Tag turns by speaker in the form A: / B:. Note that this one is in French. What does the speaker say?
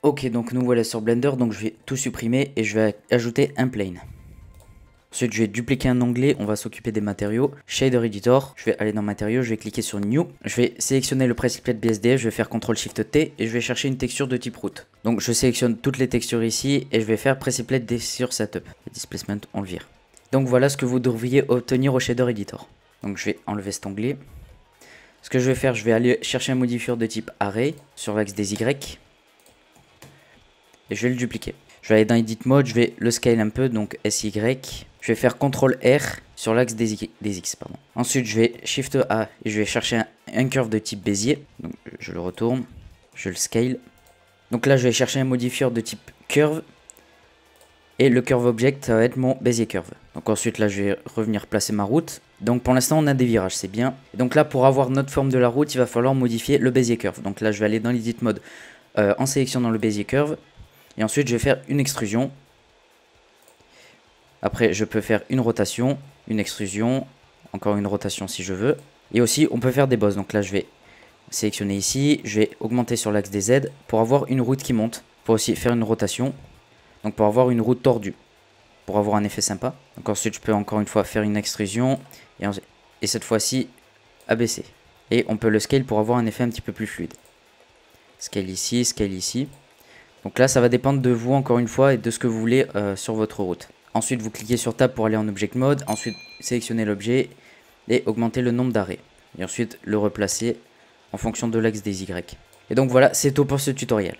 A: Ok, donc nous voilà sur Blender, donc je vais tout supprimer et je vais ajouter un plane. Ensuite, je vais dupliquer un onglet, on va s'occuper des matériaux. Shader Editor, je vais aller dans matériaux, je vais cliquer sur New. Je vais sélectionner le Precipitate BSDF, je vais faire CTRL-SHIFT-T et je vais chercher une texture de type route. Donc je sélectionne toutes les textures ici et je vais faire Precipitate Texture Setup. Le Displacement, on le vire. Donc voilà ce que vous devriez obtenir au Shader Editor. Donc je vais enlever cet onglet. Ce que je vais faire, je vais aller chercher un modifieur de type Array sur l'axe des Y. Et je vais le dupliquer. Je vais aller dans Edit Mode, je vais le scale un peu, donc SY. Je vais faire CTRL R sur l'axe des X. Pardon. Ensuite, je vais Shift A et je vais chercher un curve de type Bézier. Donc, je le retourne, je le scale. Donc là, je vais chercher un modifieur de type Curve. Et le Curve Object, ça va être mon Bézier Curve. Donc ensuite, là, je vais revenir placer ma route. Donc pour l'instant, on a des virages, c'est bien. Et donc là, pour avoir notre forme de la route, il va falloir modifier le Bézier Curve. Donc là, je vais aller dans l'Edit Mode en sélectionnant le Bézier Curve. Et ensuite, je vais faire une extrusion. Après, je peux faire une rotation, une extrusion, encore une rotation si je veux. Et aussi, on peut faire des bosses. Donc là, je vais sélectionner ici. Je vais augmenter sur l'axe des Z pour avoir une route qui monte. Pour aussi faire une rotation. Donc pour avoir une route tordue. Pour avoir un effet sympa. Donc ensuite, je peux encore une fois faire une extrusion. Et cette fois-ci, abaisser. Et on peut le scale pour avoir un effet un petit peu plus fluide. Scale ici, scale ici. Donc là, ça va dépendre de vous encore une fois et de ce que vous voulez sur votre route. Ensuite, vous cliquez sur Tab pour aller en Object Mode. Ensuite, sélectionnez l'objet et augmentez le nombre d'arrêts. Et ensuite, le replacer en fonction de l'axe des Y. Et donc voilà, c'est tout pour ce tutoriel.